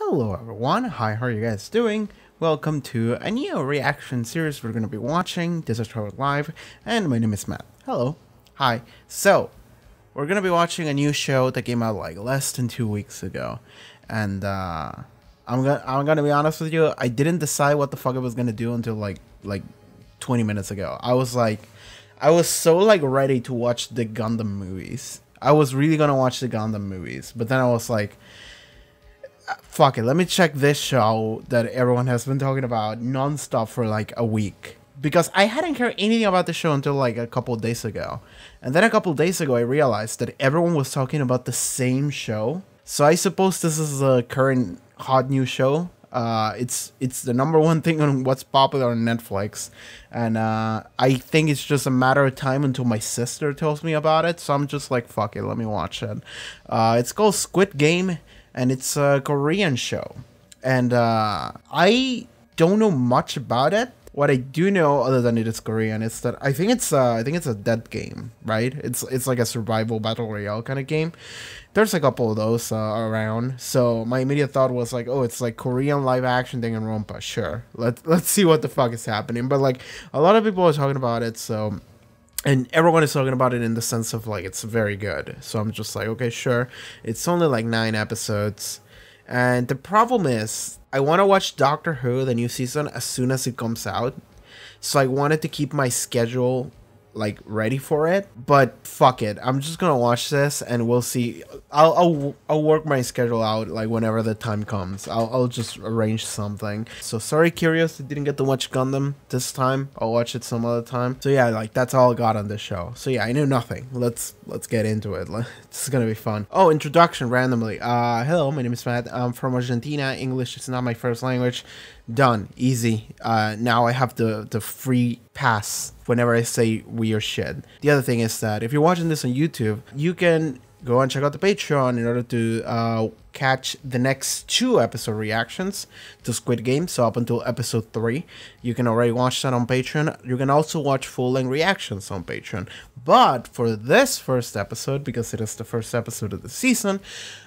Hello everyone, hi, how are you guys doing? Welcome to a new reaction series we're going to be watching. This is Trevor Live, and my name is Matt. Hello. Hi. So, we're going to be watching a new show that came out like less than 2 weeks ago. And I'm gonna be honest with you, I didn't decide what the fuck I was going to do until like 20 minutes ago. I was so like ready to watch the Gundam movies. I was really going to watch the Gundam movies, but then I was like, fuck it, let me check this show that everyone has been talking about non-stop for like a week. Because I hadn't heard anything about the show until like a couple of days ago. And then a couple of days ago I realized that everyone was talking about the same show. So I suppose this is a current hot new show. It's the #1 thing on what's popular on Netflix. And I think it's just a matter of time until my sister tells me about it. So I'm just like, fuck it, let me watch it. It's called Squid Game. And it's a Korean show, and I don't know much about it. What I do know, other than it is Korean, is that I think it's a dead game, right? It's like a survival battle royale kind of game. There's a couple of those around, so my immediate thought was like, oh, it's like Korean live action thing in Rompa. Sure, let's see what the fuck is happening. But like a lot of people are talking about it, so. And everyone is talking about it in the sense of like it's very good. So I'm just like, okay, sure. It's only like 9 episodes. And the problem is I want to watch Doctor Who, the new season, as soon as it comes out. So I wanted to keep my schedule like ready for it, but fuck it, I'm just gonna watch this and we'll see. I'll work my schedule out like whenever the time comes. I'll just arrange something. So sorry, Curious, I didn't get to watch Gundam this time. I'll watch it some other time. So yeah, like that's all I got on this show. So yeah, I knew nothing. Let's get into it. This is gonna be fun. Oh, introduction randomly. Hello, my name is Matt. I'm from Argentina. English is not my first language. Done. Easy. Now I have the free pass whenever I say weird shit. The other thing is that if you're watching this on YouTube, you can go and check out the Patreon in order to catch the next 2 episode reactions to Squid Game. So up until episode 3, you can already watch that on Patreon. You can also watch full-length reactions on Patreon. But for this first episode, because it is the first episode of the season,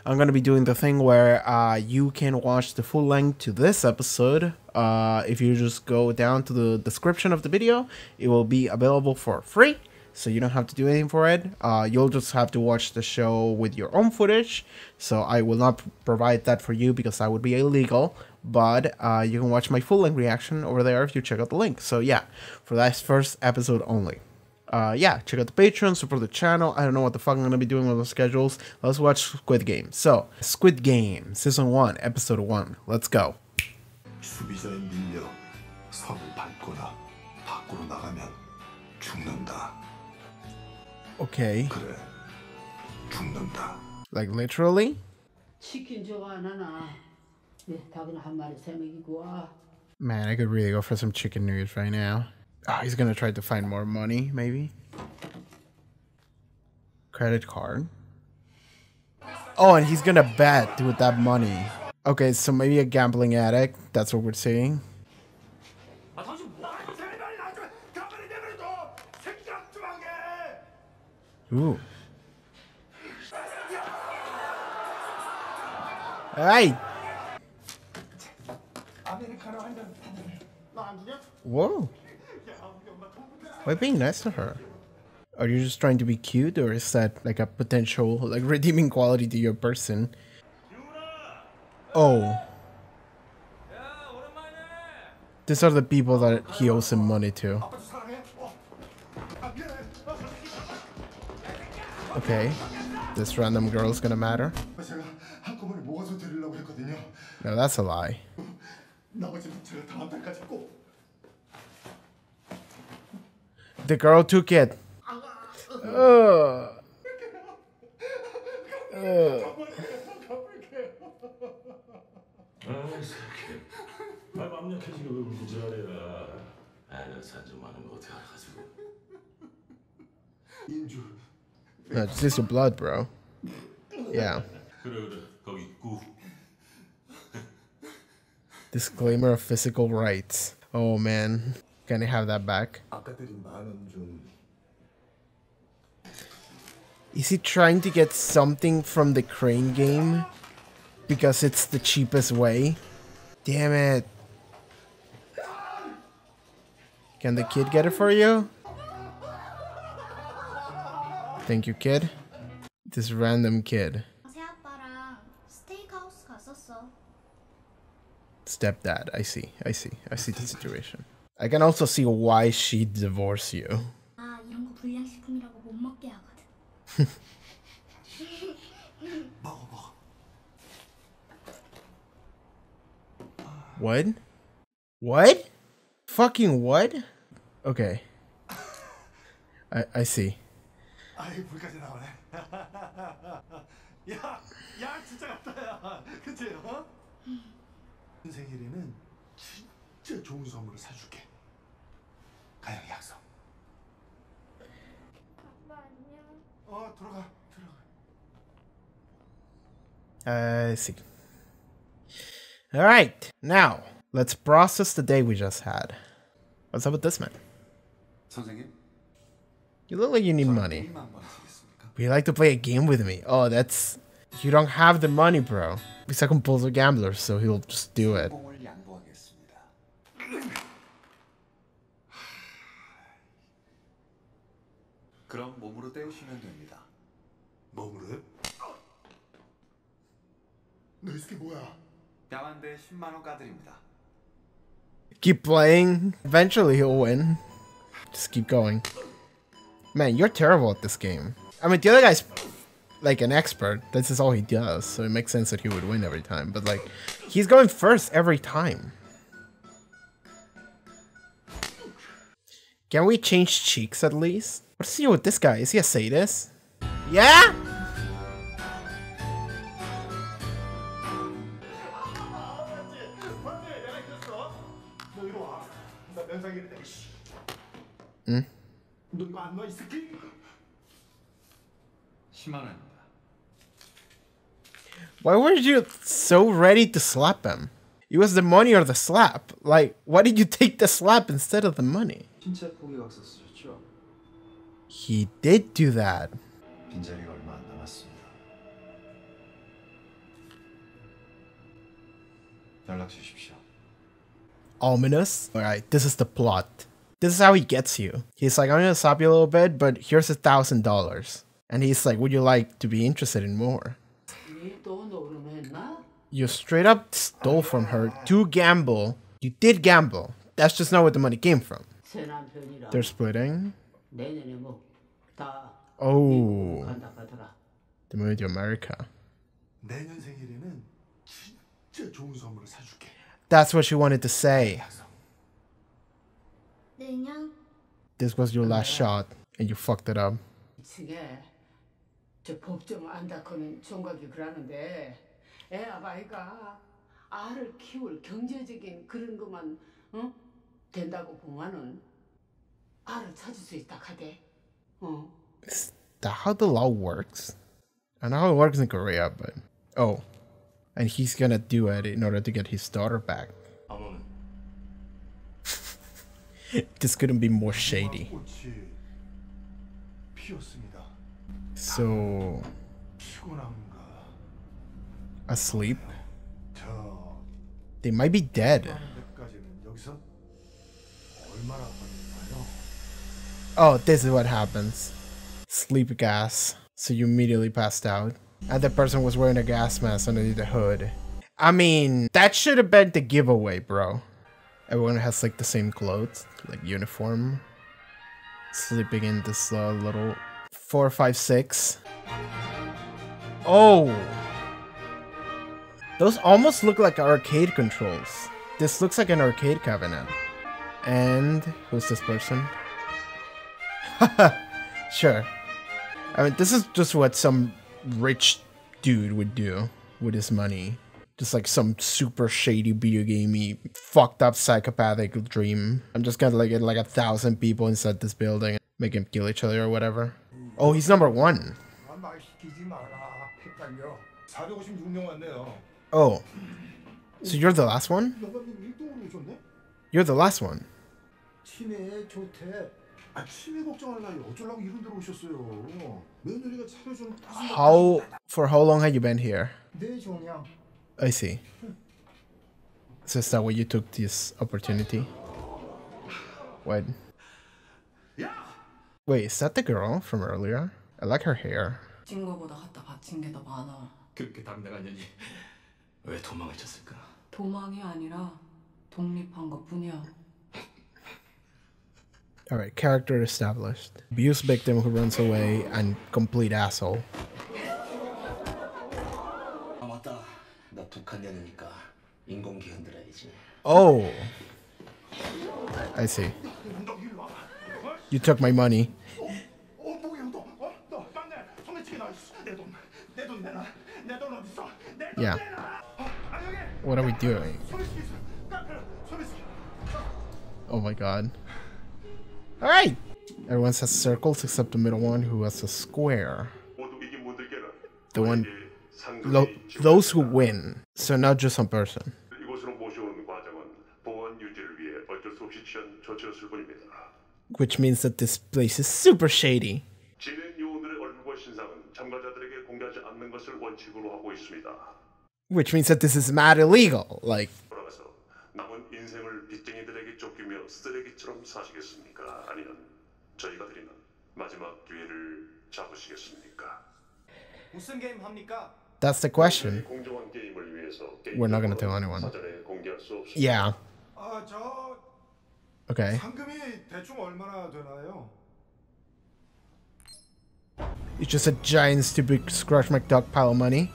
I'm going to be doing the thing where you can watch the full length to this episode. If you just go down to the description of the video, it will be available for free. So you don't have to do anything for it. You'll just have to watch the show with your own footage. So I will not provide that for you because that would be illegal. But you can watch my full-length reaction over there if you check out the link. So yeah, for that first episode only. Yeah, check out the Patreon, support the channel. I don't know what the fuck I'm going to be doing with those schedules. Let's watch Squid Game. So, Squid Game, Season 1, Episode 1. Let's go. 수비자에 밀려 선을 밟거나 밖으로 나가면 죽는다. Okay. 그래, 죽는다. Like literally? 치킨 저거 안 하나? 네, 닭은 한 마리 세 먹이고 와. Man, I could really go for some chicken nuggets right now. Oh, he's gonna try to find more money, maybe? Credit card. Oh, and he's gonna bet with that money. Okay, so maybe a gambling addict. That's what we're seeing. Ooh. Hey! Whoa. Why being nice to her? Are you just trying to be cute, or is that like a potential like redeeming quality to your person? Oh. These are the people that he owes some money to. Okay. This random girl's gonna matter. No, that's a lie. The girl took it. No, just use your blood, bro. Yeah. Disclaimer of physical rights. Oh man, can I have that back? Is he trying to get something from the crane game? because it's the cheapest way. Damn it. Can the kid get it for you? Thank you, kid. This random kid. 새아빠랑 스테이크하우스 갔었어. Stepdad. I see the situation. I can also see why she'd divorce you. 아, 이런 거 불량식품이라고 못 먹게 하거든. 먹어. What? What? Fucking what? Okay. I see. 아이 불까지 나오네. 야 진짜 같다야. 그치? 어? 생일에는 진짜 좋은 선물을 사줄게. 가영이 약속. 아빠 안녕. 들어가. I see. Alright, now, let's process the day we just had. What's up with this man? 선생님. You look like you need money. 게임 한번 하시겠습니까? Would you like to play a game with me? Oh, that's... You don't have the money, bro. He's a compulsive gambler, so he'll just do it. 공을 양보하겠습니다. 그럼 몸으로 때우시면 됩니다. 몸으로요? 너 이 새끼 뭐야? 야만대 10만 원 까드립니다. Keep playing. Eventually he'll win. Just keep going. Man, you're terrible at this game. I mean, the other guy's like an expert. This is all he does, so it makes sense that he would win every time. But like, he's going first every time. Can we change cheeks at least? What's the deal with this guy? Is he a sadist? Yeah? 너 이거 안 놔, 이 새끼? 10만 원입니다. Why were you so ready to slap him? It was the money or the slap. Like, why did you take the slap instead of the money? 신체 포기각서 쓰셨죠? He did do that. 빈자리가 얼마 안 남았습니다. 연락 주십시오. Ominous. Alright, this is the plot. This is how he gets you. He's like, I'm gonna slap you a little bit, but here's $1,000. And he's like, would you like to be interested in more? 또 노름했나? You straight up stole from her to gamble. You did gamble. That's just not where the money came from. 새 남편이라. They're splitting. 내년에 뭐다 Oh. 간다 가더라. They moved to America. 내년 생일에는 진짜 좋은 선물을 사줄게. That's what she wanted to say. 내년 This was your last shot, and you fucked it up. 이게 저 법정 안다커는 총각이 그러는데 애 아바이가 알을 키울 경제적인 그런 것만 된다고 보면은 알을 찾을 수 있다 하대. Is that how the law works? I know how it works in Korea, but... Oh. And he's gonna do it in order to get his daughter back. 아무는 This couldn't be more shady. 꽃이 피었습니다. So... 피곤한가? Asleep? 저 They might be dead. 데까지는 여기서 얼마나 걸릴까요? Oh, this is what happens. Sleep gas. So you immediately passed out. And the person was wearing a gas mask underneath the hood. I mean, that should have been the giveaway, bro. Everyone has like the same clothes, like uniform. Sleeping in this little 4, 5, 6. Oh! Those almost look like arcade controls. This looks like an arcade cabinet. And who's this person? Sure. I mean, this is just what some rich dude would do with his money. Just like some super shady video gamey, fucked up psychopathic dream. I'm just gonna like get like 1,000 people inside this building, make them kill each other or whatever. Oh, he's number 1. 말 시키지 마라. 헷갈려. 456명 왔네요. Oh. So you're the last one? 영감님 일동으로 오셨네? You're the last one. 치매 좋대. 아 치매 걱정할 나위 어쩌려고 이런 데로 오셨어요. 며느리가 차려주는 For how long have you been here? 네 정량 I see. So is that why you took this opportunity? What? Wait, is that the girl from earlier? I like her hair. 찐 거보다 갖다 바친 게 더 많아. 그렇게 당당한 년이 왜 도망을 쳤을까? 도망이 아니라 독립한 것뿐이야. Alright, character established. Abuse victim who runs away and complete asshole. 아 맞다. 나 북한 년이니까 인공기 흔들어야지. Oh! I see. You took my money. Yeah. What are we doing? Oh my god. Alright! Everyone has circles except the middle one who has a square. The one... those who win. So not just one person. Which means that this place is super shady. Which means that this is mad illegal. Like... That's the question. We're not gonna tell anyone. Yeah. Okay. It's just a giant stupid Scratch McDuck pile of money.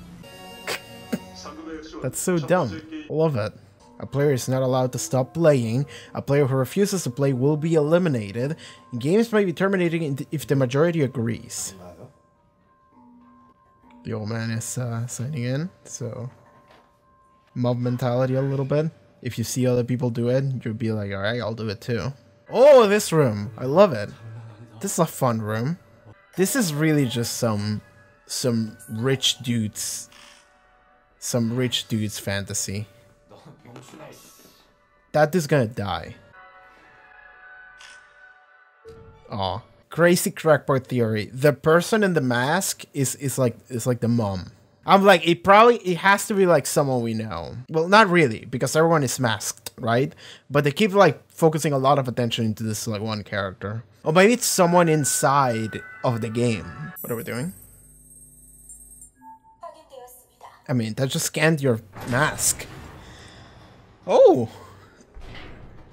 That's so dumb. I love it. A player is not allowed to stop playing. A player who refuses to play will be eliminated. Games may be terminated if the majority agrees. The old man is signing in, so... mob mentality a little bit. If you see other people do it, you'll be like, alright, I'll do it too. Oh, this room! I love it. This is a fun room. This is really just some rich dudes. Some rich dude's fantasy. That dude's gonna die. Aw. Crazy crackpot theory. The person in the mask is like the mom. I'm like, it has to be like someone we know. Well, not really, because everyone is masked, right? But they keep like focusing a lot of attention into this like one character. Or maybe it's someone inside of the game. What are we doing? I mean, that just scanned your mask. Oh!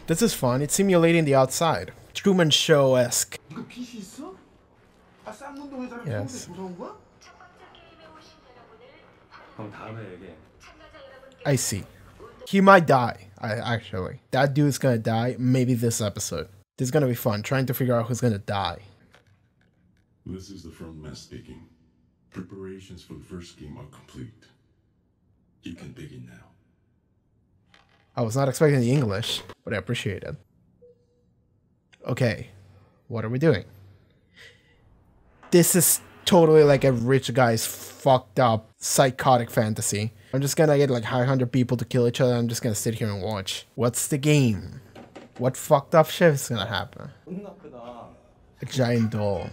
This is fun. It's simulating the outside. Truman Show-esque. Yes. I see. He might die, actually. That dude's gonna die, maybe this episode. This is gonna be fun, trying to figure out who's gonna die. This is the front mess speaking. Preparations for the first game are complete. You can begin now. I was not expecting the English, but I appreciate it. Okay, what are we doing? This is totally like a rich guy's fucked up, psychotic fantasy. I'm just gonna get like 500 people to kill each other. I'm just gonna sit here and watch. What's the game? What fucked up shit is gonna happen? A giant doll.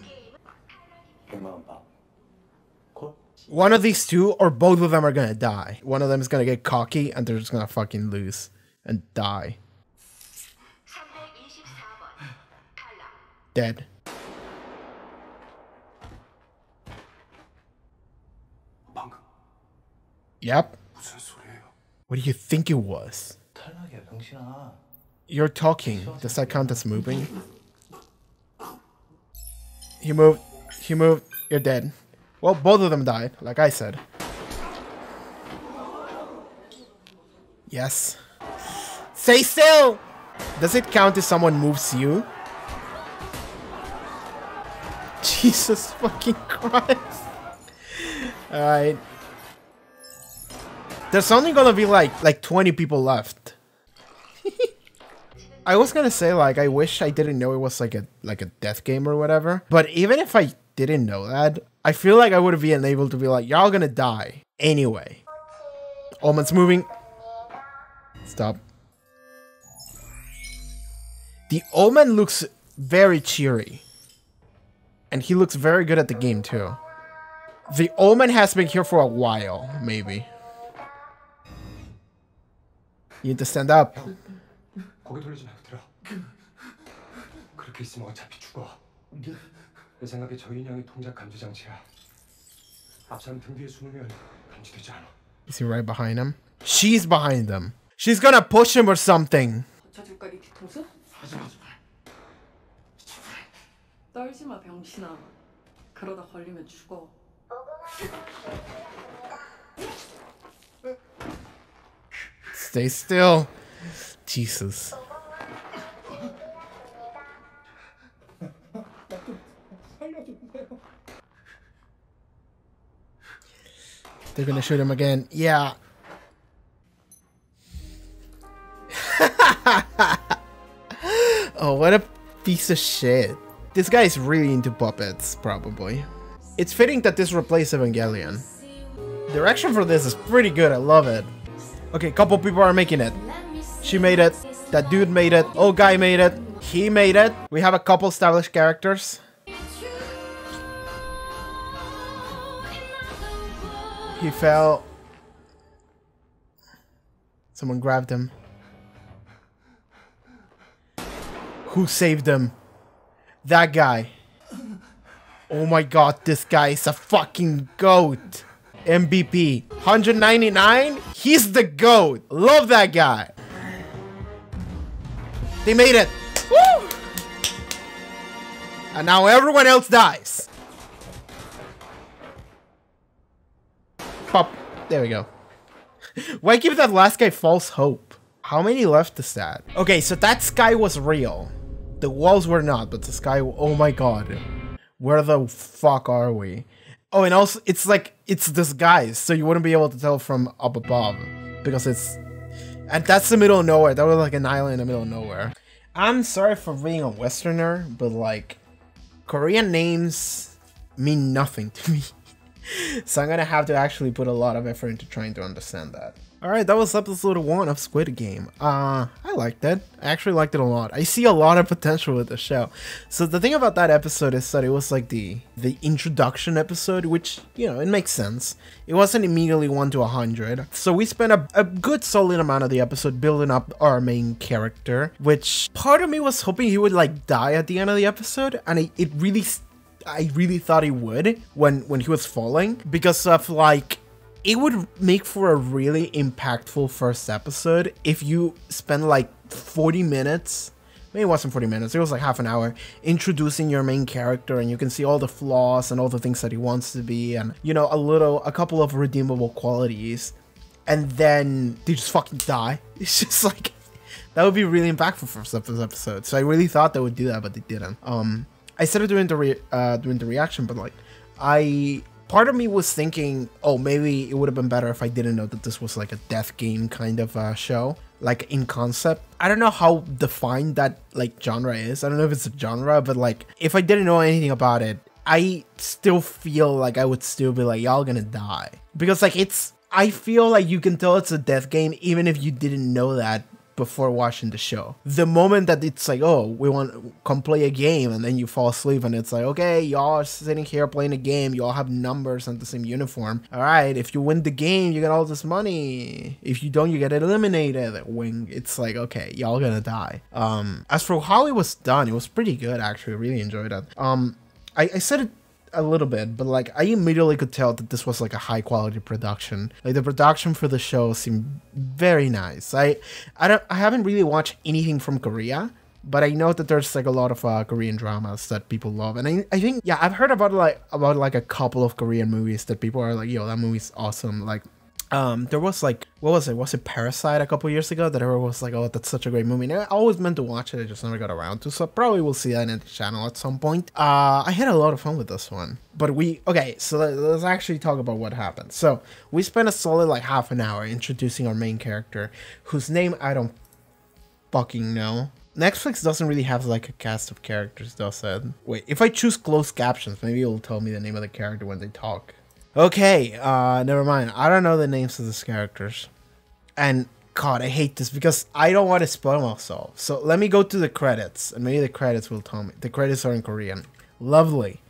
One of these two or both of them are gonna die. One of them is gonna get cocky and they're just gonna fucking lose and die. Dead. Yep. What do you think it was? You're talking. Does that count as moving? He moved. He moved. You're dead. Well, both of them died, like I said. Yes. Stay still! Does it count if someone moves you? Jesus fucking Christ. Alright. There's only gonna be like 20 people left. I was gonna say like I wish I didn't know it was like a death game or whatever. But even if I didn't know that, I feel like I would have been able to be like, y'all gonna die anyway. Omen's moving. Stop. The Omen looks very cheery. And he looks very good at the game too. The Omen has been here for a while, maybe. You need to stand up. 고개 돌리지 말고 들어. 그렇게 있으면 어차피 죽어. 내 생각에 저 인형이 동작 감지 장치야. 앞사람 등 뒤에 숨으면 감지되지 않아. Is he right behind him? She's behind him. She's gonna push him or something. 찾을까 이 뒤통수? 하지 마. 떨지 마 병신아. 그러다 걸리면 죽어. Stay still. Jesus. They're gonna shoot him again. Yeah. Oh, what a piece of shit. This guy is really into puppets, probably. It's fitting that this replaced Evangelion. Direction for this is pretty good, I love it. Okay, couple people are making it. She made it. That dude made it. Old guy made it. He made it. We have a couple established characters. He fell. Someone grabbed him. Who saved him? That guy. Oh my god, this guy is a fucking goat. MVP. 199? He's the GOAT. Love that guy. They made it. Woo! And now everyone else dies. Pop. There we go. Why give that last guy false hope? How many left is that? Okay, so that sky was real. The walls were not, but the sky... Oh my god. Where the fuck are we? Oh, and also, it's like, it's disguised, so you wouldn't be able to tell from up above. Because it's... And that's the middle of nowhere. That was like an island in the middle of nowhere. I'm sorry for being a Westerner, but like, Korean names mean nothing to me. So I'm gonna have to actually put a lot of effort into trying to understand that. Alright, that was episode 1 of Squid Game. I liked it. I actually liked it a lot. I see a lot of potential with the show. So the thing about that episode is that it was like the introduction episode, which, you know, it makes sense. It wasn't immediately 1 to 100. So we spent a good solid amount of the episode building up our main character, which part of me was hoping he would like die at the end of the episode, and I really thought he would when he was falling, because of like, it would make for a really impactful first episode if you spend like 40 minutes, maybe it wasn't 40 minutes, it was like half an hour, introducing your main character, and you can see all the flaws and all the things that he wants to be, and, you know, a couple of redeemable qualities, and then they just fucking die. It's just like, that would be really impactful for this episode. So I really thought they would do that, but they didn't. I said it during the reaction, but like, part of me was thinking, oh, maybe it would have been better if I didn't know that this was like a death game kind of show, like in concept. I don't know how defined that like genre is. I don't know if it's a genre, but like, if I didn't know anything about it, I still feel like I would still be like, y'all gonna die. Because like, I feel like you can tell it's a death game even if you didn't know that before watching the show. The moment that it's like, oh, we want to come play a game, and then you fall asleep and it's like, okay, y'all are sitting here playing a game, y'all have numbers and the same uniform. All right, if you win the game, you get all this money. If you don't, you get eliminated. Wing. It's like, okay, y'all gonna die. As for how it was done, it was pretty good actually. I really enjoyed it. I said it a little bit, but like, I immediately could tell that this was like a high quality production. Like, the production for the show seemed very nice. I haven't really watched anything from Korea, but I know that there's like a lot of Korean dramas that people love, and I think, yeah, I've heard about like a couple of Korean movies that people are like, yo, that movie's awesome. Like, there was like, what was it? Was it Parasite a couple years ago that everyone was like, oh, that's such a great movie. And I always meant to watch it, I just never got around to, so probably we'll see that in the channel at some point. I had a lot of fun with this one. But okay, so let's actually talk about what happened. So we spent a solid like half an hour introducing our main character, whose name I don't fucking know. Netflix doesn't really have like a cast of characters, does it? Wait, if I choose closed captions, maybe it'll tell me the name of the character when they talk. Okay, never mind. I don't know the names of these characters. And God, I hate this because I don't want to spoil myself. So let me go to the credits, and maybe the credits will tell me. The credits are in Korean. Lovely.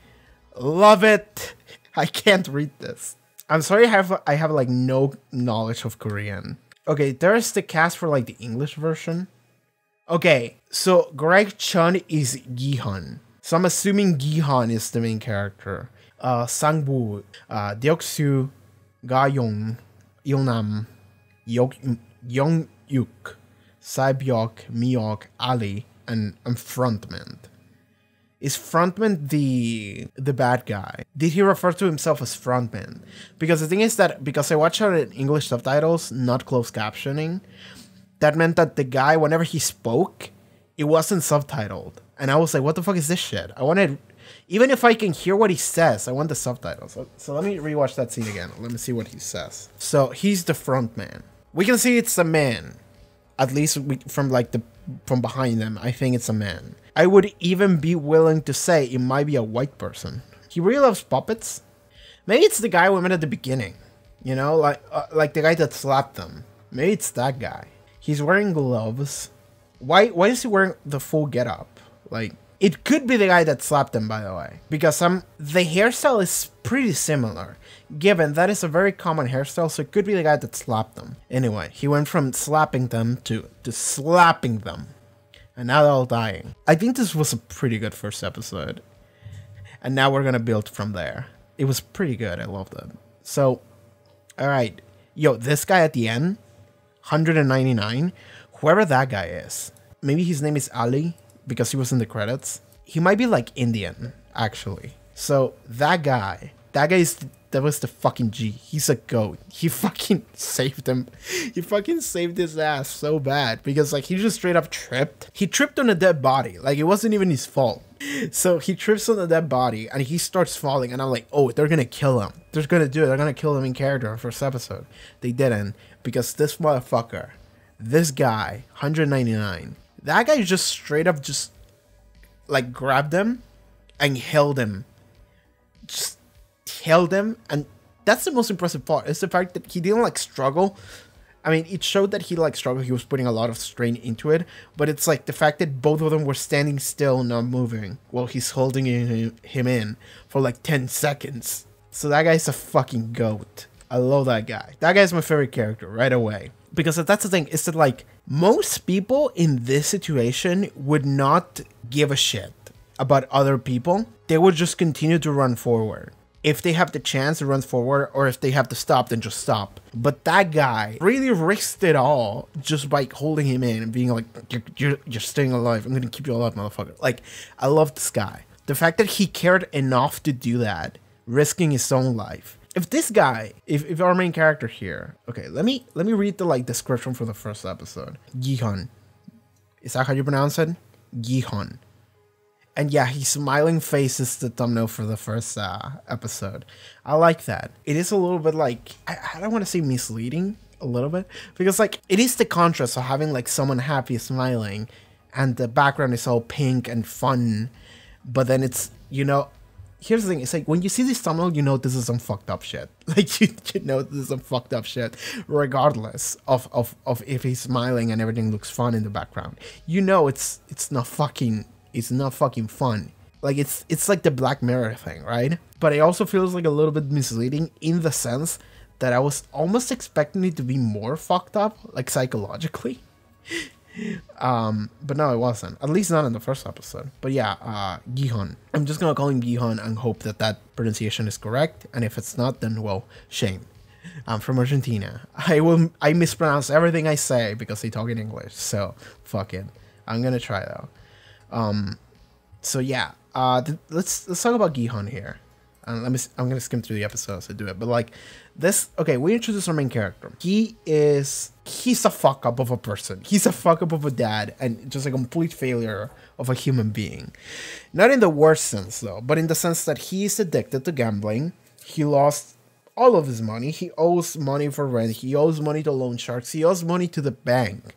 Love it. I can't read this. I'm sorry I have like no knowledge of Korean. Okay, there's the cast for like the English version. Okay, so Greg Chun is Gi-hun. So I'm assuming Gi-hun is the main character. Sang-woo, Deok-su, Ga-young, Il-nam, Young-yuk, Sae-byeok, Mi-nyeo, Ali, and Frontman. Is Frontman the bad guy? Did he refer to himself as Frontman? Because the thing is that, because I watched it in English subtitles, not closed captioning, that meant that the guy, whenever he spoke, it wasn't subtitled. And I was like, what the fuck is this shit? I wanted, even if I can hear what he says, I want the subtitles. So let me rewatch that scene again. Let me see what he says. So he's the Frontman. We can see it's a man. At least from behind them, I think it's a man. I would even be willing to say it might be a white person. He really loves puppets. Maybe it's the guy we met at the beginning. You know, like the guy that slapped them. Maybe it's that guy. He's wearing gloves. Why is he wearing the full getup? Like, it could be the guy that slapped him, by the way. Because the hairstyle is pretty similar. Given that is a very common hairstyle, so it could be the guy that slapped them. Anyway, he went from slapping them to slapping them. And now they're all dying. I think this was a pretty good first episode. And now we're gonna build from there. It was pretty good, I loved it. So, alright. Yo, this guy at the end, 199, whoever that guy is. Maybe his name is Ali, because he was in the credits. He might be like Indian, actually. So, that guy that was the fucking G. He's a goat. He fucking saved him. He fucking saved his ass so bad. Because like he just straight up tripped. He tripped on a dead body. Like it wasn't even his fault. So he trips on the dead body and he starts falling. And I'm like, oh, they're gonna kill him. They're gonna do it. They're gonna kill him in character in the first episode. They didn't. Because this motherfucker, this guy, 199, that guy just straight up just like grabbed him and held him. Just held him, and that's the most impressive part, is the fact that he didn't like struggle. I mean, it showed that he like struggled. He was putting a lot of strain into it, but it's like the fact that both of them were standing still, not moving, while he's holding him in for like 10 seconds. So that guy's a fucking goat. I love that guy. That guy's my favorite character right away. Because that's the thing, is that like most people in this situation would not give a shit about other people. They would just continue to run forward. If they have the chance to run forward, or if they have to stop, then just stop. But that guy really risked it all just by holding him in and being like, you're staying alive. I'm gonna keep you alive, motherfucker. Like, I love this guy. The fact that he cared enough to do that, risking his own life. If this guy, if our main character here, okay, let me read the like description for the first episode. Gi-hun. Is that how you pronounce it? Gi-hun. And yeah, his smiling face is the thumbnail for the first episode. I like that. It is a little bit like, I don't want to say misleading, a little bit. Because like, it is the contrast of having like someone happy smiling and the background is all pink and fun. But then it's, you know, here's the thing. It's like, when you see this thumbnail, you know this is some fucked up shit. Like, you know this is some fucked up shit. Regardless of if he's smiling and everything looks fun in the background. You know it's not fucking fun. Like it's like the Black Mirror thing, right? But it also feels like a little bit misleading in the sense that I was almost expecting it to be more fucked up, like psychologically. But no, it wasn't. At least not in the first episode. But yeah, Gi-hun. I'm just gonna call him Gi-hun and hope that pronunciation is correct. And if it's not, then well, shame. I'm from Argentina. I mispronounce everything I say because they talk in English. So fuck it. I'm gonna try though. So yeah, let's talk about Gi-hun here. I'm gonna skim through the episodes to do it, but like this, okay, we introduce our main character. He's a fuck up of a person. He's a fuck up of a dad and just a complete failure of a human being. Not in the worst sense though, but in the sense that he's addicted to gambling. He lost all of his money. He owes money for rent. He owes money to loan sharks. He owes money to the bank.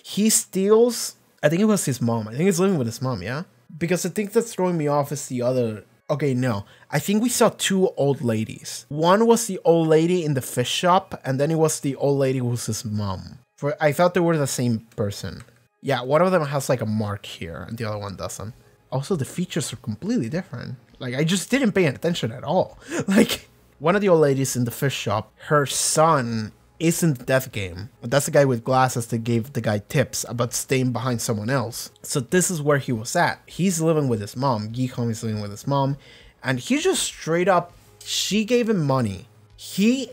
He steals, I think it was his mom. I think he's living with his mom, yeah? Because the thing that's throwing me off is the other... Okay, no. I think we saw two old ladies. One was the old lady in the fish shop, and then it was the old lady who was his mom. I thought they were the same person. Yeah, one of them has like a mark here, and the other one doesn't. Also, the features are completely different. Like, I just didn't pay attention at all. Like, one of the old ladies in the fish shop, her son is in the death game. That's the guy with glasses that gave the guy tips about staying behind someone else. So this is where he was at. He's living with his mom. Gi-hun is living with his mom. And he just straight up, she gave him money. He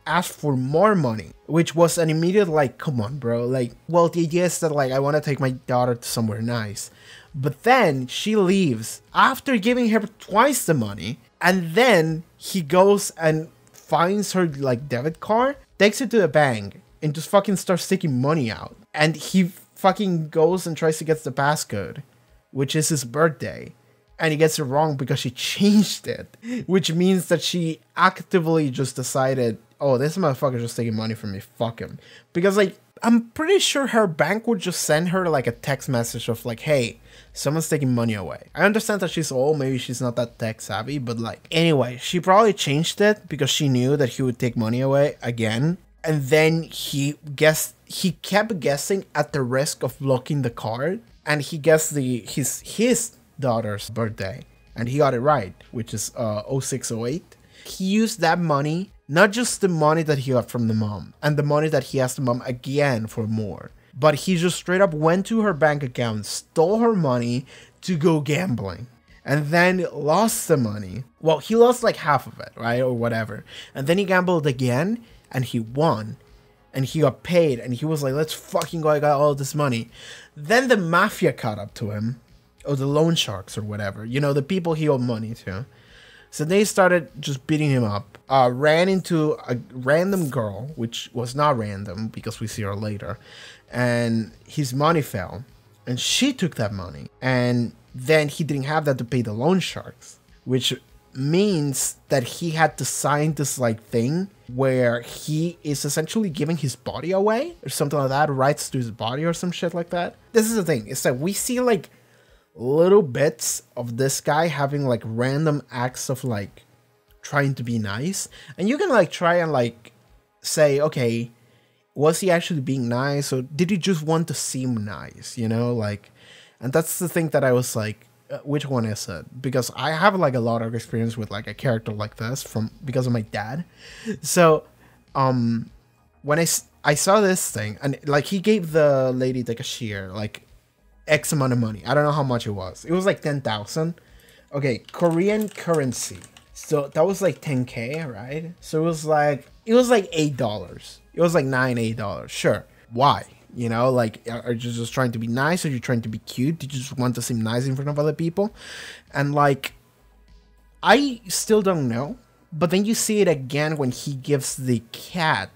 asked for more money, which was an immediate like, come on, bro. Like, well, the idea is that like, I want to take my daughter to somewhere nice. But then she leaves after giving her twice the money. And then he goes and finds her like debit card, takes it to the bank, and just fucking starts taking money out. And he fucking goes and tries to get the passcode, which is his birthday. And he gets it wrong because she changed it, which means that she actively just decided, oh, this motherfucker just taking money from me, fuck him. Because like, I'm pretty sure her bank would just send her like a text message of like, hey, someone's taking money away. I understand that she's old, maybe she's not that tech savvy, but like, anyway, she probably changed it because she knew that he would take money away again. And then he kept guessing at the risk of blocking the card, and he guessed his daughter's birthday, and he got it right, which is 0608. He used that money, not just the money that he got from the mom and the money that he asked the mom again for more, but he just straight up went to her bank account, stole her money to go gambling, and then lost the money. Well, he lost like half of it, right, or whatever, and then he gambled again and he won, and he got paid, and he was like, let's fucking go, I got all this money. Then the mafia caught up to him, or the loan sharks or whatever, you know, the people he owed money to. So they started just beating him up, ran into a random girl, which was not random because we see her later, and his money fell, and she took that money, and then he didn't have that to pay the loan sharks, which means that he had to sign this like thing where he is essentially giving his body away or something like that, rights to his body or some shit like that. This is the thing, is that we see like little bits of this guy having like random acts of like trying to be nice, and you can like try and like say, okay, was he actually being nice, or did he just want to seem nice, you know, like, and that's the thing that I was like, which one is it? Because I have like a lot of experience with like a character like this because of my dad. So when I saw this thing, and like he gave the lady the cashier like X amount of money. I don't know how much it was. It was like 10,000. Okay, Korean currency. So that was like 10K, right? So it was like $8. It was like $8. Sure. Why? You know, like, are you just trying to be nice? Are you trying to be cute? Did you just want to seem nice in front of other people? And like, I still don't know. But then you see it again when he gives the cat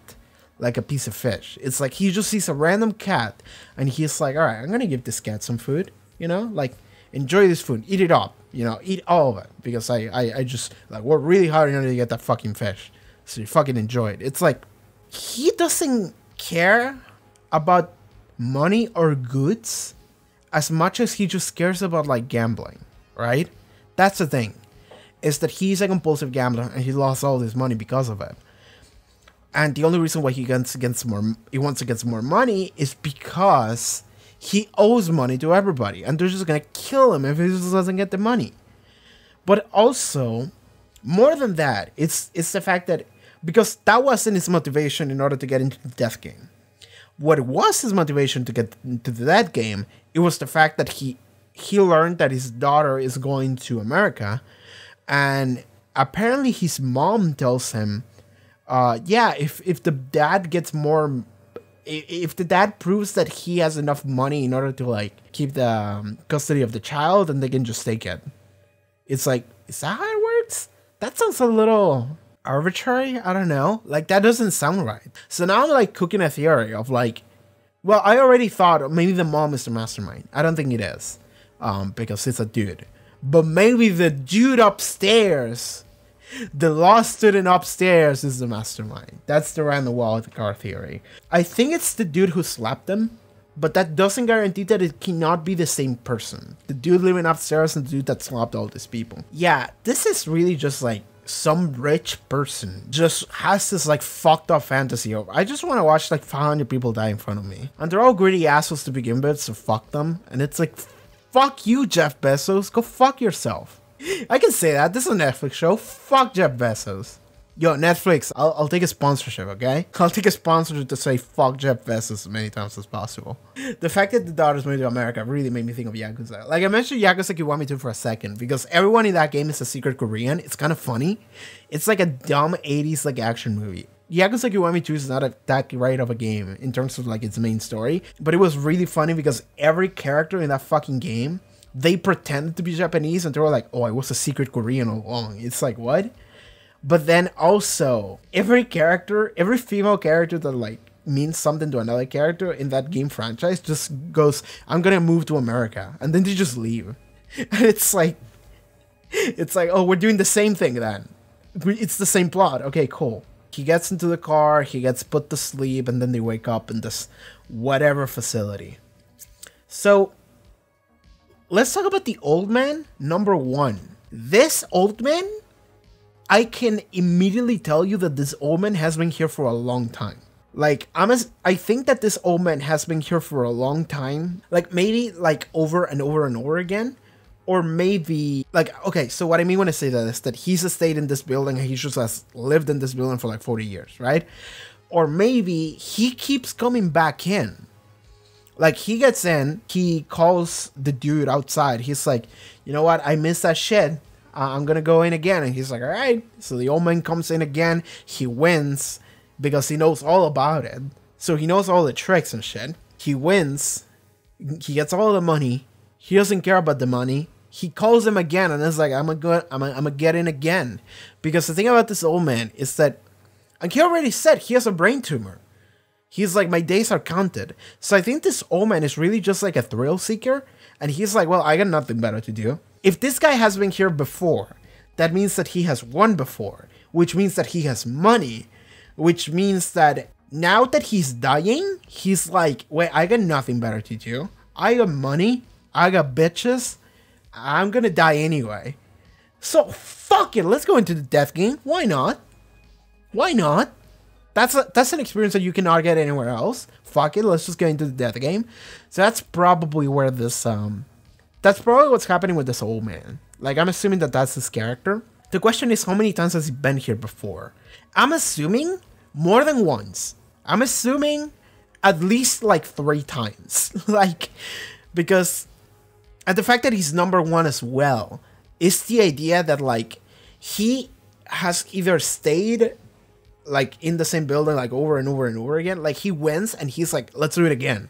like a piece of fish. It's like he just sees a random cat and he's like, all right, I'm gonna give this cat some food, you know, like, enjoy this food, eat it up, you know, eat all of it, because I just like worked really hard in order to get that fucking fish, so you fucking enjoy it. It's like he doesn't care about money or goods as much as he just cares about like gambling, right? That's the thing, is that he's a compulsive gambler and he lost all his money because of it. And the only reason why he wants to get more money is because he owes money to everybody, and they're just gonna kill him if he just doesn't get the money. But also, more than that, it's the fact that, because that wasn't his motivation in order to get into the death game. What was his motivation to get into that game? It was the fact that he learned that his daughter is going to America, and apparently his mom tells him, yeah, if the dad gets more, if the dad proves that he has enough money in order to like keep the custody of the child, then they can just take it. It's like, is that how it works? That sounds a little arbitrary. I don't know. Like, that doesn't sound right. So now I'm like cooking a theory of like, well, I already thought maybe the mom is the mastermind. I don't think it is, because it's a dude. But maybe the dude upstairs, the law student upstairs, is the mastermind. That's the around the wall with the car theory. I think it's the dude who slapped him, but that doesn't guarantee that it cannot be the same person. The dude living upstairs and the dude that slapped all these people. Yeah, this is really just like some rich person just has this like fucked up fantasy of, I just want to watch like 500 people die in front of me. And they're all greedy assholes to begin with, so fuck them. And it's like, fuck you, Jeff Bezos. Go fuck yourself. I can say that. This is a Netflix show. Fuck Jeff Bezos. Yo, Netflix, I'll take a sponsorship, okay? I'll take a sponsorship to say fuck Jeff Bezos as many times as possible. The fact that the daughter's moved to America really made me think of Yakuza. Like, I mentioned Yakuza Kiwami 2 for a second, because everyone in that game is a secret Korean. It's kind of funny. It's like a dumb 80s, like, action movie. Yakuza Kiwami 2 is not that great of a game in terms of, like, its main story, but it was really funny because every character in that fucking game, they pretended to be Japanese, and they were like, oh, I was a secret Korean all along. It's like, what? But then also, every female character that like means something to another character in that game franchise just goes, I'm gonna move to America. And then they just leave. And it's like, oh, we're doing the same thing then. It's the same plot. Okay, cool. He gets into the car, he gets put to sleep, and then they wake up in this whatever facility. So, let's talk about the old man, number 1. This old man, I can immediately tell you that this old man has been here for a long time. Like, I think that this old man has been here for a long time. Like, maybe, like, over and over and over again. Or maybe, like, okay, so what I mean when I say that is that he's stayed in this building and he just has lived in this building for like 40 years, right? Or maybe he keeps coming back in. Like, he gets in, he calls the dude outside. He's like, you know what, I missed that shit. I'm gonna go in again. And he's like, all right. So the old man comes in again. He wins because he knows all about it. So he knows all the tricks and shit. He wins. He gets all the money. He doesn't care about the money. He calls him again and is like, I'm gonna get in again. Because the thing about this old man is that, like he already said, he has a brain tumor. He's like, my days are counted. So I think this old man is really just like a thrill seeker. And he's like, well, I got nothing better to do. If this guy has been here before, that means that he has won before, which means that he has money, which means that now that he's dying, he's like, wait, I got nothing better to do. I got money, I got bitches, I'm gonna die anyway. So fuck it, let's go into the death game. Why not? Why not? That's an experience that you cannot get anywhere else. Fuck it, let's just get into the death game. So that's probably where this that's probably what's happening with this old man. Like, I'm assuming that that's his character. The question is, how many times has he been here before? I'm assuming more than once. I'm assuming at least like 3 times. Like, because, and the fact that he's number 1 as well is the idea that like he has either stayed like in the same building like over and over and over again. Like, he wins and he's like, let's do it again.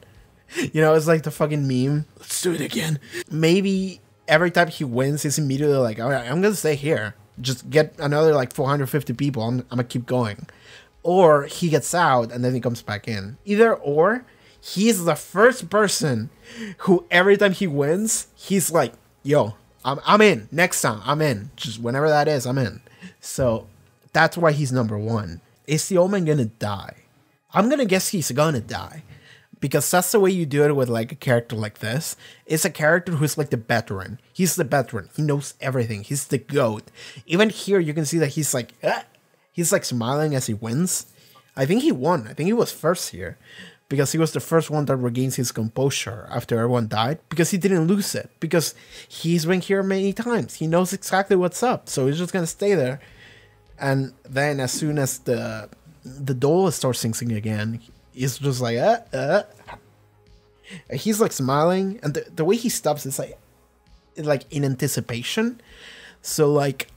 You know, it's like the fucking meme. Let's do it again. Maybe every time he wins, he's immediately like, all right, I'm going to stay here. Just get another like 450 people. I'm going to keep going. Or he gets out and then he comes back in. Either or, he's the first person who every time he wins, he's like, yo, I'm in. Next time, I'm in. Just whenever that is, I'm in. So that's why he's number 1. Is the old man going to die? I'm going to guess he's going to die. Because that's the way you do it with like a character like this. It's a character who's like the veteran. He's the veteran. He knows everything. He's the GOAT. Even here, you can see that he's like smiling as he wins. I think he won. I think he was first here. Because he was the first one that regains his composure after everyone died. Because he didn't lose it. Because he's been here many times. He knows exactly what's up. So he's just going to stay there. And then as soon as the dole starts singing again, he's just like, he's like smiling, and the way he stops is like in anticipation. So like,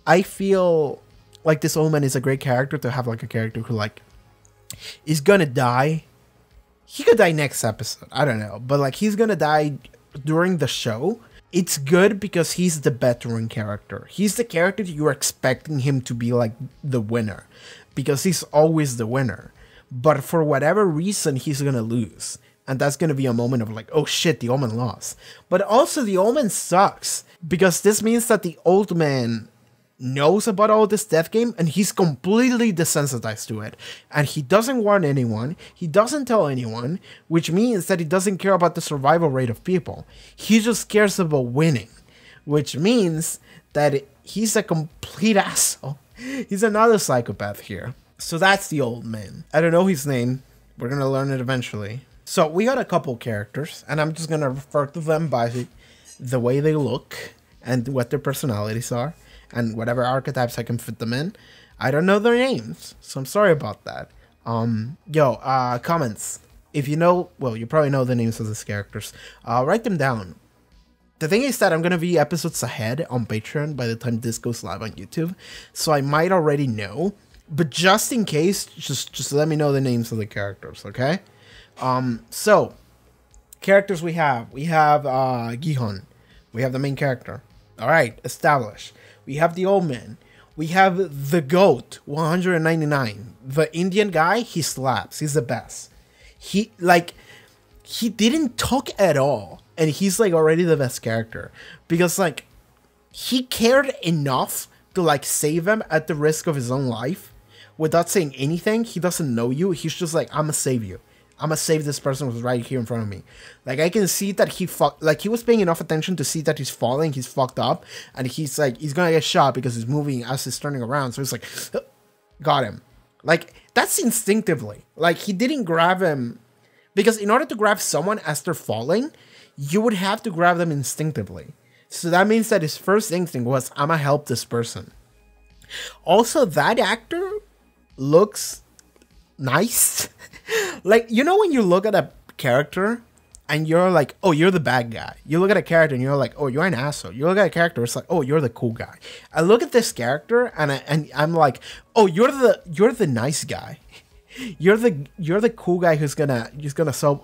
I feel like this old man is a great character to have, like a character who like is gonna die. He could die next episode, I don't know, but like he's gonna die during the show. It's good because he's the veteran character. He's the character that you're expecting him to be like the winner, because he's always the winner. But for whatever reason, he's going to lose. And that's going to be a moment of like, oh shit, the old man lost. But also the old man sucks. Because this means that the old man knows about all this death game and he's completely desensitized to it. And he doesn't warn anyone. He doesn't tell anyone. Which means that he doesn't care about the survival rate of people. He just cares about winning. Which means that he's a complete asshole. He's another psychopath here. So that's the old man. I don't know his name. We're going to learn it eventually. So we got a couple characters, and I'm just going to refer to them by the way they look and what their personalities are and whatever archetypes I can fit them in. I don't know their names, so I'm sorry about that. Comments. If you know, well, you probably know the names of these characters. Write them down. The thing is that I'm gonna be episodes ahead on Patreon by the time this goes live on YouTube, so I might already know. But just in case, just let me know the names of the characters, okay? So characters we have Gi-hun. We have the main character. All right, established. We have the old man. We have the GOAT, 199. The Indian guy, he slaps. He's the best. He didn't talk at all, and he's like already the best character because like he cared enough to like save him at the risk of his own life without saying anything. He doesn't know you. He's just like, I'm gonna save you. I'm gonna save this person who's right here in front of me. Like, I can see that he was paying enough attention to see that he's falling, he's fucked up, and he's like, he's gonna get shot because he's moving as he's turning around. So he's like, got him. Like, that's instinctively. Like, he didn't grab him, because in order to grab someone as they're falling, you would have to grab them instinctively. So that means that his first instinct was, I'm gonna help this person. Also, that actor looks nice. Like, you know when you look at a character and you're like, oh, you're the bad guy. You look at a character and you're like, oh, you're an asshole. You look at a character, it's like, oh, you're the cool guy. I look at this character and I'm like, oh, you're the nice guy. You're the cool guy who's gonna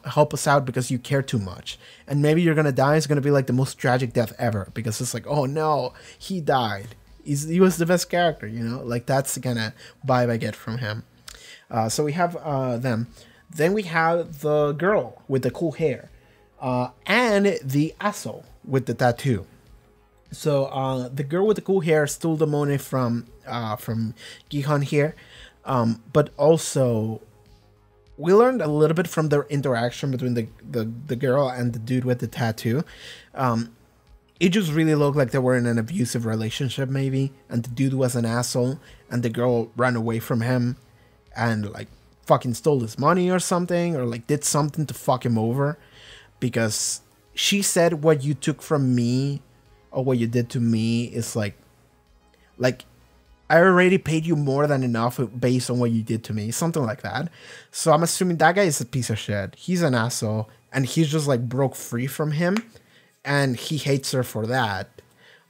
help us out because you care too much. And maybe you're gonna die. It's gonna be like the most tragic death ever because it's like, oh no, he died. He was the best character, you know? Like, that's the kind of vibe I get from him. So we have them. Then we have the girl with the cool hair. And the asshole with the tattoo. So the girl with the cool hair stole the money from Gi-hun here. But also, we learned a little bit from their interaction between the girl and the dude with the tattoo. It just really looked like they were in an abusive relationship, maybe. And the dude was an asshole. And the girl ran away from him. And like fucking stole his money or something. Or like did something to fuck him over. Because she said what you took from me. Or what you did to me is like I already paid you more than enough based on what you did to me. Something like that. So I'm assuming that guy is a piece of shit. He's an asshole. And he's just like broke free from him. And he hates her for that.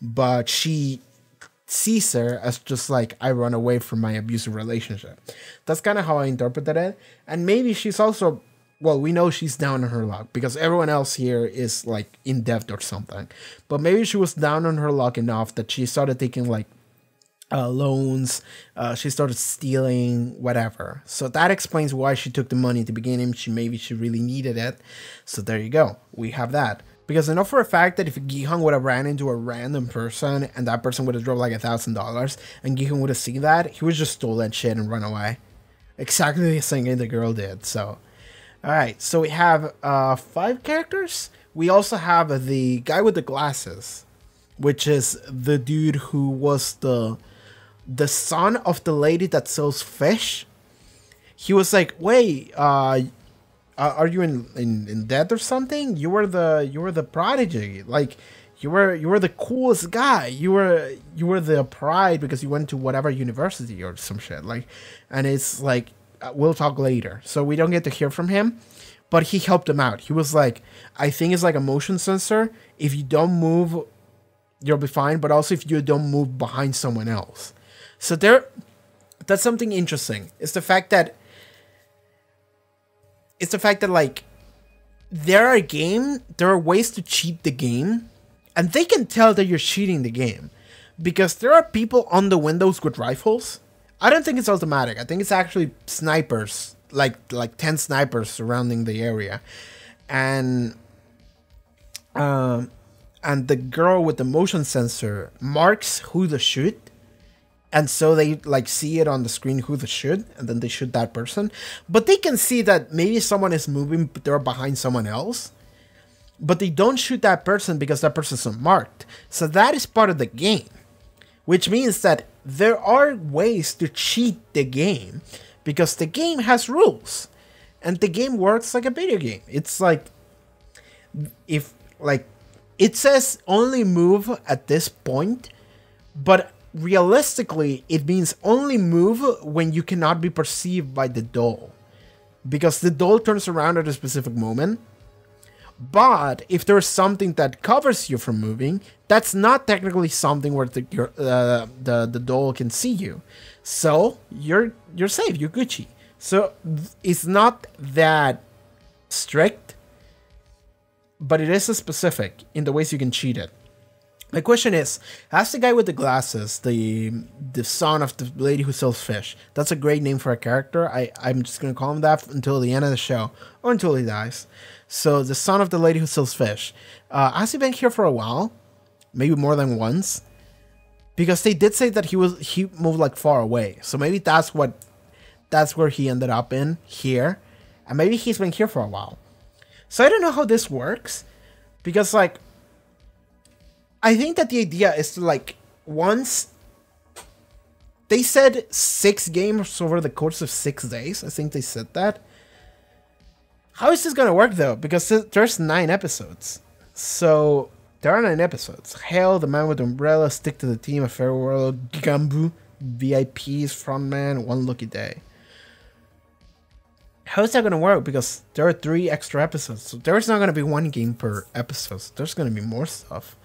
But she sees her as just like, I run away from my abusive relationship. That's kind of how I interpreted it. And maybe she's also, well, we know she's down on her luck because everyone else here is like in debt or something. But maybe she was down on her luck enough that she started taking like loans, she started stealing, whatever. So that explains why she took the money at the beginning. Maybe she really needed it. So there you go. We have that. Because I know for a fact that if Gi-hun would have ran into a random person and that person would have dropped like $1,000 and Gi-hun would have seen that, he would just stole that shit and run away. Exactly the same thing the girl did. So, alright. So we have 5 characters. We also have the guy with the glasses, which is the dude who was the son of the lady that sells fish. He was like, wait, are you in debt or something? You were the prodigy. Like, you were the coolest guy. You were the pride because you went to whatever university or some shit. Like, and it's like, we'll talk later. So we don't get to hear from him, but he helped him out. He was like, I think it's like a motion sensor. If you don't move, you'll be fine. But also if you don't move behind someone else. So that's something interesting. It's the fact that like there are ways to cheat the game, and they can tell that you're cheating the game because there are people on the windows with rifles. I don't think it's automatic. I think it's actually snipers, like 10 snipers surrounding the area, and the girl with the motion sensor marks who to shoot. And so they like see it on the screen who they shoot, and then they shoot that person. But they can see that maybe someone is moving, but they're behind someone else. But they don't shoot that person because that person's unmarked. So that is part of the game. Which means that there are ways to cheat the game because the game has rules. And the game works like a video game. It's like, if like, it says only move at this point, but realistically, it means only move when you cannot be perceived by the doll, because the doll turns around at a specific moment. But if there's something that covers you from moving, that's not technically something where the doll can see you. So you're safe, you're Gucci. So it's not that strict, but it is specific in the ways you can cheat it. The question is, as the guy with the glasses, the son of the lady who sells fish, that's a great name for a character. I'm just going to call him that until the end of the show, or until he dies. So the son of the lady who sells fish, has he been here for a while? Maybe more than once? Because they did say that he moved like far away. So maybe that's where he ended up in here. And maybe he's been here for a while. So I don't know how this works. Because like, I think that the idea is to like, once they said 6 games over the course of 6 days. I think they said that. How is this gonna work though? Because there's 9 episodes. So there are 9 episodes. Hail, the man with the umbrella, stick to the team, a fair world, Gambu, VIPs, frontman, one lucky day. How is that gonna work? Because there are 3 extra episodes. So there's not gonna be 1 game per episode. There's gonna be more stuff.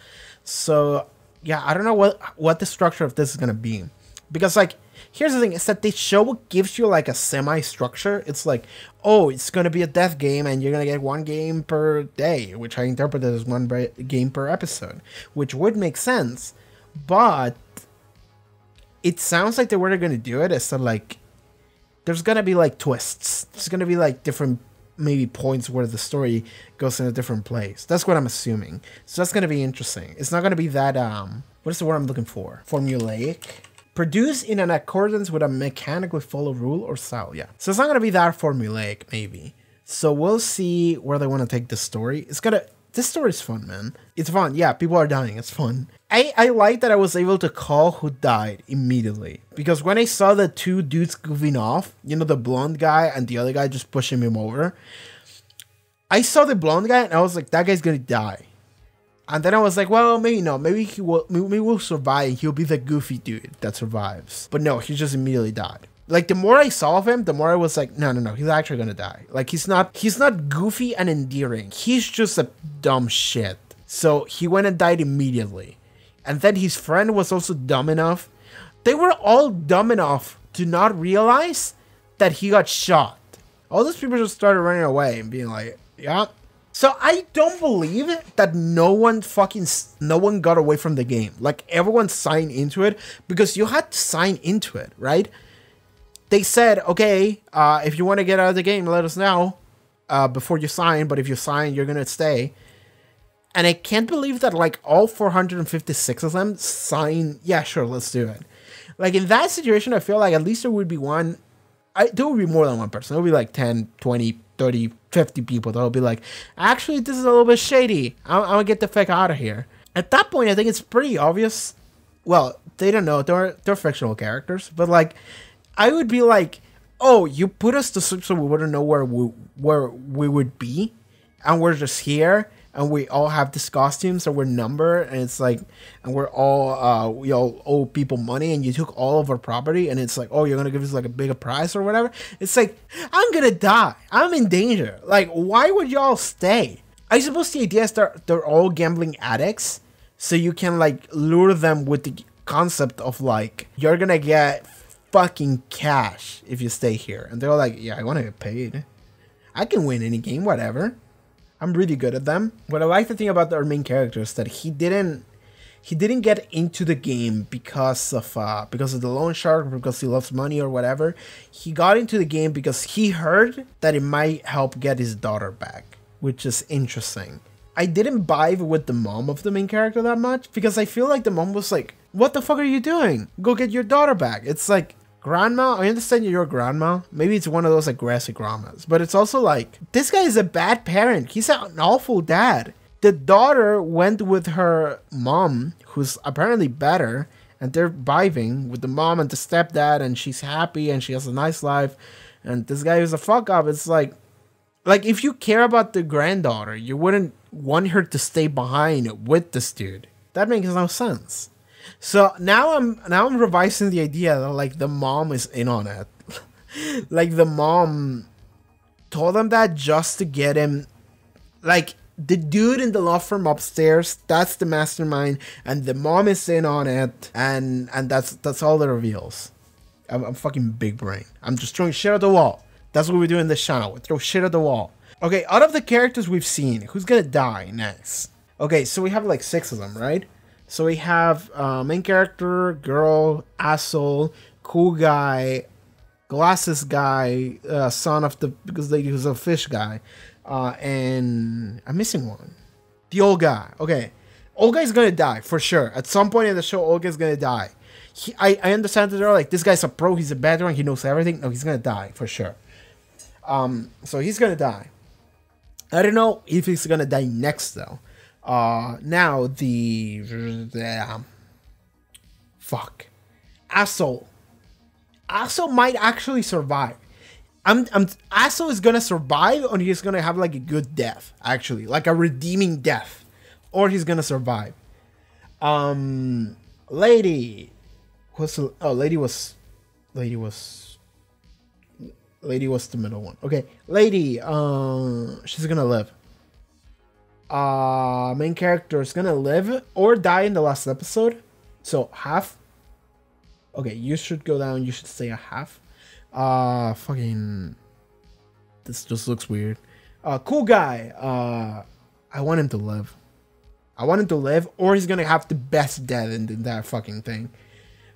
So yeah, I don't know what the structure of this is gonna be. Because like, here's the thing, is that the show gives you like a semi-structure. It's like, oh, it's gonna be a death game and you're gonna get 1 game per day, which I interpreted as 1 game per episode, which would make sense. But it sounds like the way they're gonna do it is that like, there's gonna be like twists. There's gonna be like different maybe points where the story goes in a different place. That's what I'm assuming. So that's gonna be interesting. It's not gonna be that what is the word I'm looking for? Formulaic. Produced in an accordance with a mechanically follow rule or style, yeah. So it's not gonna be that formulaic, maybe. So we'll see where they want to take the story. This story is fun, man. It's fun. Yeah, people are dying. It's fun. I like that I was able to call who died immediately. Because when I saw the 2 dudes goofing off, you know, the blonde guy and the other guy just pushing him over, I saw the blonde guy and I was like, that guy's gonna die. And then I was like, well, maybe not. Maybe we'll survive and he'll be the goofy dude that survives. But no, he just immediately died. Like, the more I saw of him, the more I was like, no, he's actually gonna die. Like, he's not goofy and endearing. He's just a dumb shit. So he went and died immediately. And then his friend was also dumb enough. They were all dumb enough to not realize that he got shot. All those people just started running away and being like, yeah. So I don't believe that no one got away from the game. Like, everyone signed into it because you had to sign into it, right? They said, okay, if you want to get out of the game, let us know before you sign. But if you sign, you're going to stay. And I can't believe that like all 456 of them sign. Yeah, sure, let's do it. Like, in that situation, I feel like at least there would be one. There would be more than one person. There would be like 10, 20, 30, 50 people that will be like, actually, this is a little bit shady. I'm going to get the fuck out of here. At that point, I think it's pretty obvious. Well, they don't know. They're fictional characters. But like, I would be like, oh, you put us to sleep so we wouldn't know where we would be. And we're just here. And we all have these costumes, and we're numbered, and it's like, and we're all, we all owe people money, and you took all of our property, and it's like, oh, you're gonna give us like a bigger price or whatever. It's like, I'm gonna die. I'm in danger. Like, why would y'all stay? I suppose the idea is they're all gambling addicts, so you can like lure them with the concept of like, you're gonna get fucking cash if you stay here. And they're like, yeah, I wanna get paid. I can win any game, whatever. I'm really good at them. What I like to think about our main character is that he didn't get into the game because of the loan shark, because he loves money or whatever. He got into the game because he heard that it might help get his daughter back, which is interesting. I didn't vibe with the mom of the main character that much because I feel like the mom was like, what the fuck are you doing? Go get your daughter back. It's like, grandma, I understand you're your grandma. Maybe it's one of those aggressive grandmas. But it's also like, this guy is a bad parent. He's an awful dad. The daughter went with her mom, who's apparently better, and they're vibing with the mom and the stepdad, and she's happy and she has a nice life. And this guy is a fuck up. It's like if you care about the granddaughter, you wouldn't want her to stay behind with this dude. That makes no sense. So now I'm revising the idea that like the mom is in on it. Like the mom told him that just to get him, like the dude in the law firm upstairs, that's the mastermind, and the mom is in on it, and that's all the reveals. I'm fucking big brain. I'm just throwing shit at the wall. That's what we do in this channel. We throw shit at the wall. Okay, out of the characters we've seen, who's gonna die next? Okay, so we have like 6 of them, right? So we have main character, girl, asshole, cool guy, glasses guy, son of the because lady who's a fish guy, and I'm missing one. The old guy. Okay, old guy's gonna die for sure. At some point in the show, old guy's gonna die. I understand that they're like, this guy's a pro, he's a veteran, he knows everything. No, he's gonna die for sure. So he's gonna die. I don't know if he's gonna die next though. Now the fuck, asshole might actually survive. Asshole is gonna survive, or he's gonna have like a good death, actually, like a redeeming death, or he's gonna survive. Lady, lady was the middle one. Okay, lady, she's gonna live. Main character is gonna live or die in the last episode, so half. Okay, you should go down. You should stay a half. Fucking. This just looks weird. Cool guy. I want him to live. I want him to live, or he's gonna have the best death in that fucking thing.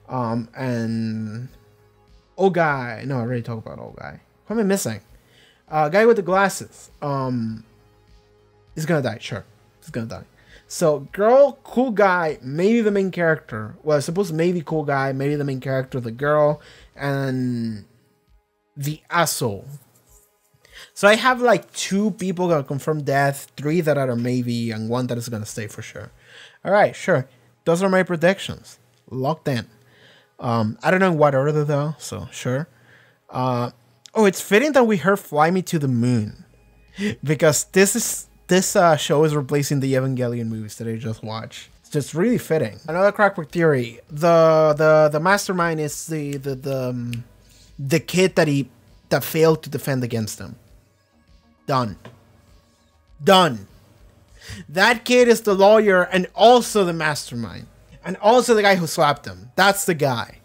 And old guy. No, I already talked about old guy. Who am I missing? Guy with the glasses. He's gonna die. Sure, he's gonna die. So girl, cool guy, maybe the main character. Well, I suppose maybe cool guy, maybe the main character, the girl, and the asshole. So I have like 2 people gonna confirm death, 3 that are maybe, and 1 that is gonna stay for sure. All right, sure. Those are my predictions. Locked in. I don't know in what order though, so sure. Oh, it's fitting that we heard "Fly Me to the Moon," because this show is replacing the Evangelion movies that I just watched. It's just really fitting. Another crackpot theory: the mastermind is the kid that failed to defend against him. Done. That kid is the lawyer and also the mastermind, and also the guy who slapped him. That's the guy.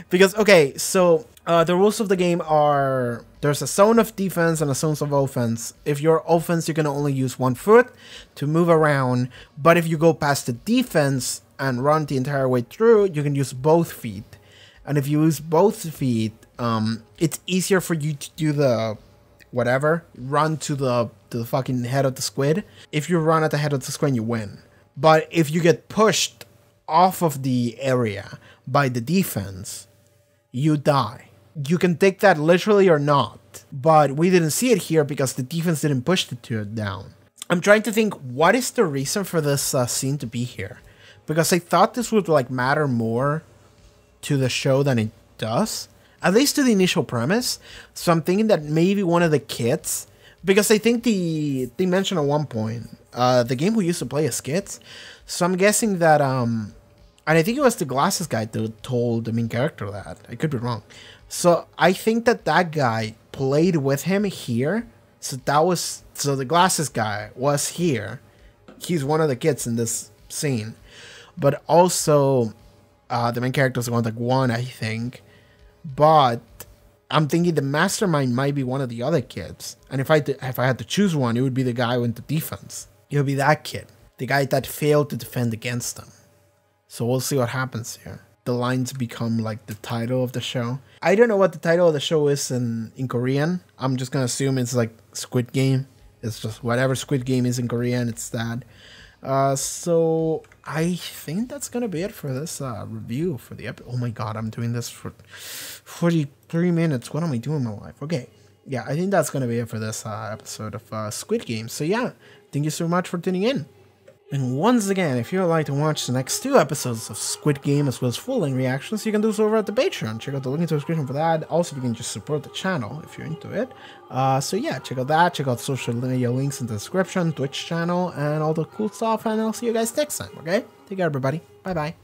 Because okay, so the rules of the game are: there's a zone of defense and a zone of offense. If you're offense, you can only use 1 foot to move around. But if you go past the defense and run the entire way through, you can use both feet. And if you use both feet, it's easier for you to do the whatever, run to the fucking head of the squid. If you run at the head of the squid, you win. But if you get pushed off of the area by the defense, you die. You can take that literally or not, but we didn't see it here because the defense didn't push the 2 down. I'm trying to think, what is the reason for this scene to be here? Because I thought this would like matter more to the show than it does, at least to the initial premise. So I'm thinking that maybe one of the kids, because I think they mentioned at one point the game we used to play as kids. So I'm guessing that and I think it was the glasses guy that told the main character that. I could be wrong. So I think that guy played with him here. So the glasses guy was here. He's one of the kids in this scene. But also the main character is like 1, I think. But I'm thinking the mastermind might be one of the other kids. And if I had to choose one, it would be the guy with the defense. It would be that kid. The guy that failed to defend against them. So we'll see what happens here. The lines become like the title of the show. I don't know what the title of the show is in Korean. I'm just gonna assume it's like Squid Game. It's just whatever Squid Game is in Korean, it's that. So I think that's gonna be it for this review for the episode. Oh my god, I'm doing this for 43 minutes. What am I doing in my life? Okay, yeah, I think that's gonna be it for this episode of Squid Game. So yeah, thank you so much for tuning in. And once again, if you would like to watch the next 2 episodes of Squid Game as well as full-length reactions, you can do so over at the Patreon. Check out the link in the description for that. Also, you can just support the channel if you're into it. So yeah, check out that. Check out social media links in the description, Twitch channel, and all the cool stuff. And I'll see you guys next time, okay? Take care, everybody. Bye-bye.